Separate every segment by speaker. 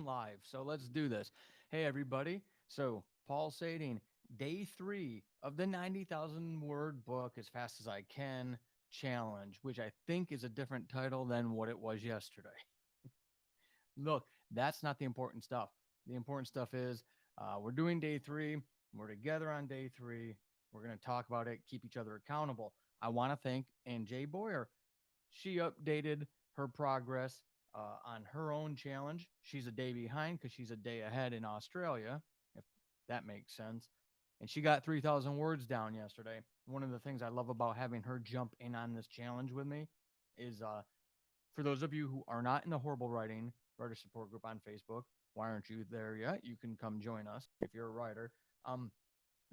Speaker 1: live. So let's do this. Hey, everybody. So, Paul Sading, day 3 of the 90,000 word book as fast as I can challenge, which I think is a different title than what it was yesterday. Look, that's not the important stuff. The important stuff is we're doing day 3. We're together on day 3. We're going to talk about it, keep each other accountable. I want to thank NJ Boyer. She updated her progress on her own challenge. She's a day behind because she's a day ahead in Australia, if that makes sense. And she got 3,000 words down yesterday. One of the things I love about having her jump in on this challenge with me is for those of you who are not in the Horrible Writing Writer Support Group on Facebook, why aren't you there yet? You can come join us if you're a writer. Um,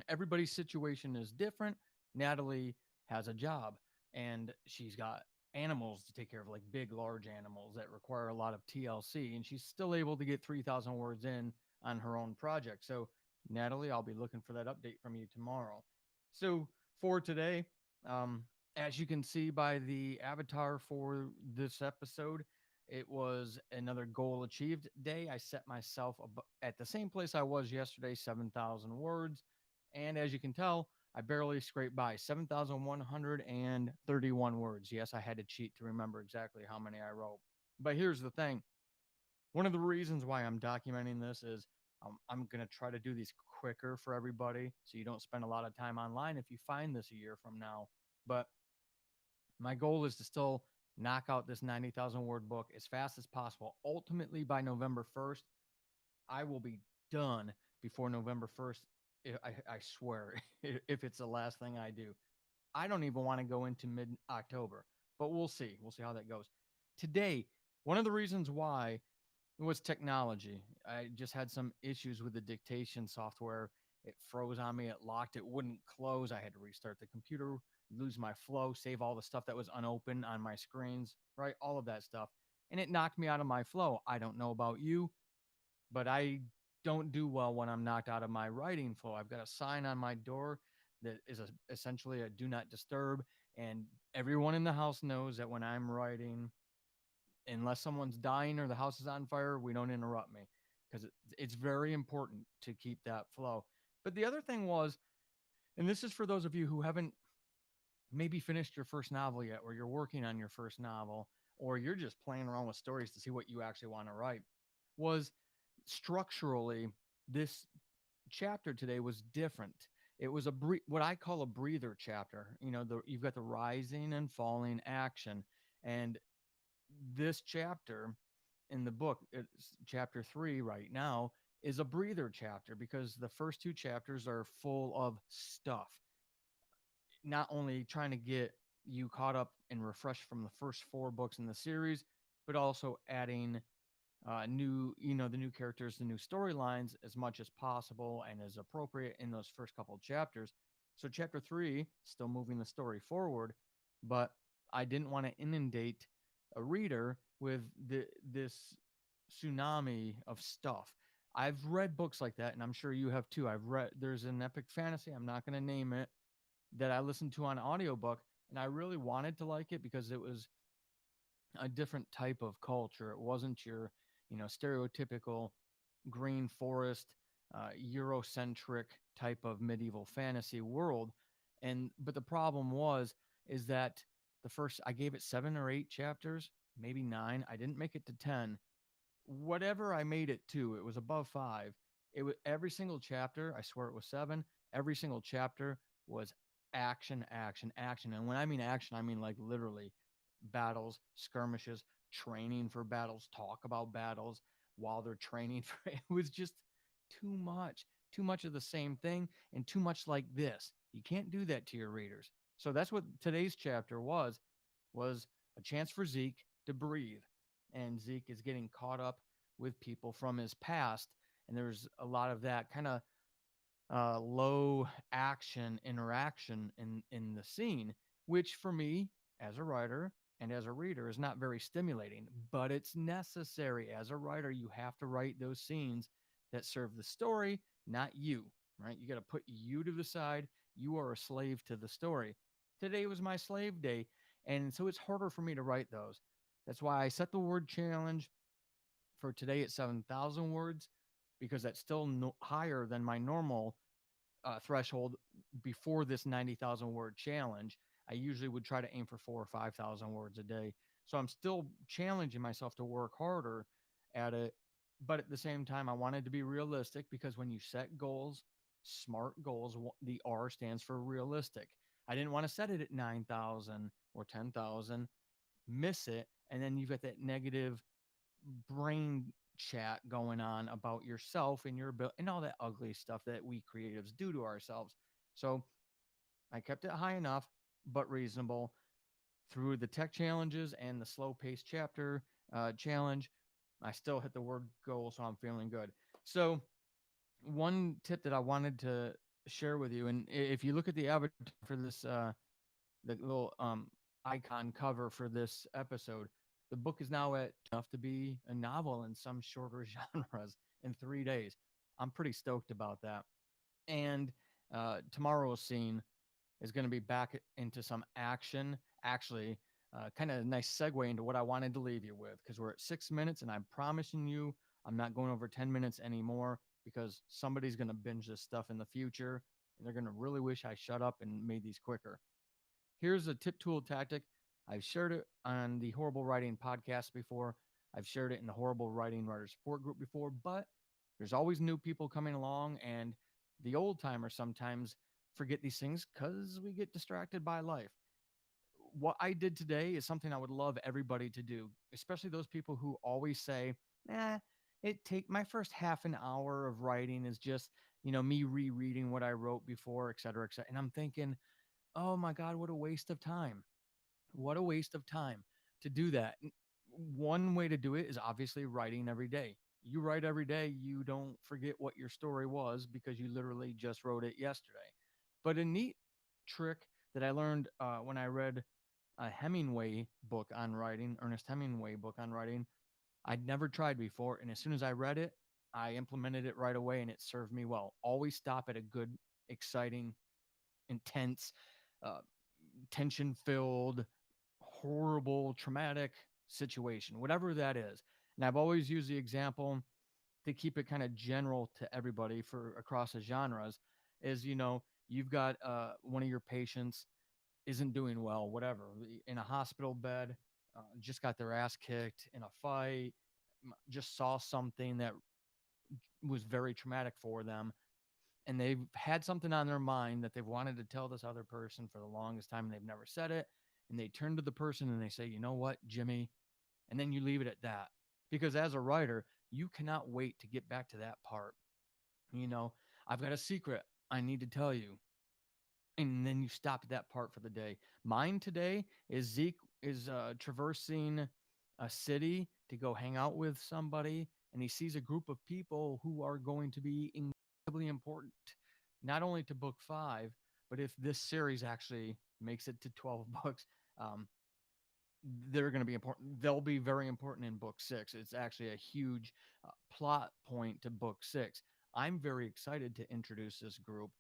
Speaker 1: Everybody's situation is different. Natalie has a job and she's got animals to take care of, like big, large animals that require a lot of TLC, and she's still able to get 3,000 words in on her own project. So, Natalie, I'll be looking for that update from you tomorrow. So, for today, um, as you can see by the avatar for this episode, it was another goal achieved day. I set myself at the same place I was yesterday, 7,000 words. And as you can tell, I barely scraped by 7,131 words. Yes, I had to cheat to remember exactly how many I wrote. But here's the thing, one of the reasons why I'm documenting this is I'm going to try to do these quicker for everybody so you don't spend a lot of time online if you find this a year from now. But my goal is to still knock out this 90,000 word book as fast as possible. Ultimately, by November 1st, I will be done before November 1st. I swear, if it's the last thing I do. I don't even want to go into mid October, but we'll see. We'll see how that goes. Today, one of the reasons why was technology. I just had some issues with the dictation software. It froze on me, it locked, it wouldn't close. I had to restart the computer, lose my flow, save all the stuff that was unopened on my screens, right? All of that stuff. And it knocked me out of my flow. I don't know about you, but I don't do well when I'm knocked out of my writing flow. I've got a sign on my door that is essentially a do not disturb. And everyone in the house knows that when I'm writing, unless someone's dying or the house is on fire, we don't interrupt me because it's very important to keep that flow. But the other thing was, and this is for those of you who haven't maybe finished your first novel yet, or you're working on your first novel, or you're just playing around with stories to see what you actually want to write, was structurally this chapter today was different. It was what I call a breather chapter. You know, you've got the rising and falling action, and this chapter in the book, it's chapter 3 right now, is a breather chapter because the first 2 chapters are full of stuff. Not only trying to get you caught up and refreshed from the first 4 books in the series, but also adding the new characters, the new storylines as much as possible and as appropriate in those first couple of chapters. So chapter 3, still moving the story forward, but I didn't want to inundate a reader with this tsunami of stuff. I've read books like that, and I'm sure you have too. There's an epic fantasy, I'm not going to name it, that I listened to on audiobook, and I really wanted to like it because it was a different type of culture. It wasn't your, stereotypical green forest, Eurocentric type of medieval fantasy world. But the problem is that the first, I gave it 7 or 8 chapters, maybe 9. I didn't make it to 10. Whatever I made it to, it was above 5. It was every single chapter. I swear it was 7. Every single chapter was action, action, action. And when I mean action, I mean like literally battles, skirmishes, training for battles, talk about battles while they're training for it was just too much of the same thing and too much like this. You can't do that to your readers. So that's what today's chapter was a chance for Zeke to breathe. And Zeke is getting caught up with people from his past. And there's a lot of that kind of low action interaction in the scene, which for me as a writer and as a reader is not very stimulating, but it's necessary. As a writer, you have to write those scenes that serve the story, not you, right? You got to put you to the side. You are a slave to the story. Today was my slave day, and so it's harder for me to write those. That's why I set the word challenge for today it's 7,000 words because that's still higher than my normal threshold before this 90,000 word challenge. I usually would try to aim for 4 or 5,000 words a day. So I'm still challenging myself to work harder at it. But at the same time, I wanted to be realistic because when you set goals, smart goals, the R stands for realistic. I didn't want to set it at 9,000 or 10,000, miss it, and then you've got that negative brain chat going on about yourself and your ability and all that ugly stuff that we creatives do to ourselves. So I kept it high enough, but reasonable through the tech challenges and the slow paced chapter challenge. I still hit the word goal, so I'm feeling good. So, one tip that I wanted to share with you, and if you look at the avatar for this, the little icon cover for this episode, the book is now at enough to be a novel in some shorter genres in 3 days. I'm pretty stoked about that. And tomorrow's scene is going to be back into some action. Actually, kind of a nice segue into what I wanted to leave you with because we're at 6 minutes, and I'm promising you I'm not going over 10 minutes anymore because somebody's going to binge this stuff in the future and they're going to really wish I shut up and made these quicker. Here's a tip tool tactic. I've shared it on the Horrible Writing podcast before. I've shared it in the Horrible Writing Writer Support group before, but there's always new people coming along, and the old timers sometimes forget these things because we get distracted by life. What I did today is something I would love everybody to do, especially those people who always say, it take my first half an hour of writing is just, me rereading what I wrote before, et cetera, et cetera. And I'm thinking, oh my God, what a waste of time. What a waste of time to do that. One way to do it is obviously writing every day. You write every day, you don't forget what your story was because you literally just wrote it yesterday. But a neat trick that I learned when I read a Hemingway book on writing, Ernest Hemingway book on writing, I'd never tried before. And as soon as I read it, I implemented it right away and it served me well. Always stop at a good, exciting, intense, uh, tension filled, horrible, traumatic situation, whatever that is. And I've always used the example to keep it kind of general to everybody for across the genres is, you've got one of your patients isn't doing well, whatever, in a hospital bed, just got their ass kicked in a fight, just saw something that was very traumatic for them, and they've had something on their mind that they've wanted to tell this other person for the longest time and they've never said it, and they turn to the person and they say, you know what, Jimmy, and then you leave it at that, because as a writer you cannot wait to get back to that part. you know I've got a secret I need to tell you, and then you stop at that part for the day. Mine today is Zeke is traversing a city to go hang out with somebody, and he sees a group of people who are going to be incredibly important, not only to book five, but if this series actually makes it to 12 books, um, they're going to be important. They'll be very important in book six. It's actually a huge plot point to book six. I'm very excited to introduce this group.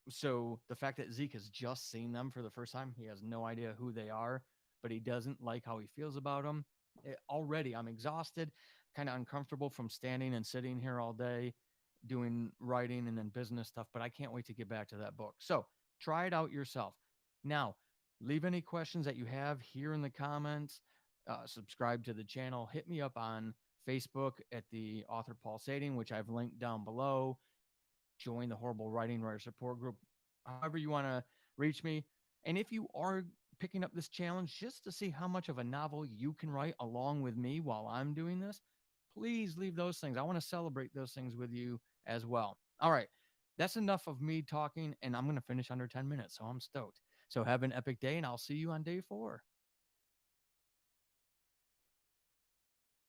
Speaker 1: So the fact that Zeke has just seen them for the first time, he has no idea who they are, but he doesn't like how he feels about them. Already, I'm exhausted, kind of uncomfortable from standing and sitting here all day doing writing and then business stuff, but I can't wait to get back to that book. So try it out yourself. Now, leave any questions that you have here in the comments. Subscribe to the channel. Hit me up on Facebook at the author Paul Sading, which I've linked down below. Join the Horrible Writing Writer Support Group, however you want to reach me. And if you are picking up this challenge just to see how much of a novel you can write along with me while I'm doing this, please leave those things. I want to celebrate those things with you as well. All right. That's enough of me talking, and I'm going to finish under 10 minutes. So I'm stoked. So have an epic day, and I'll see you on day 4.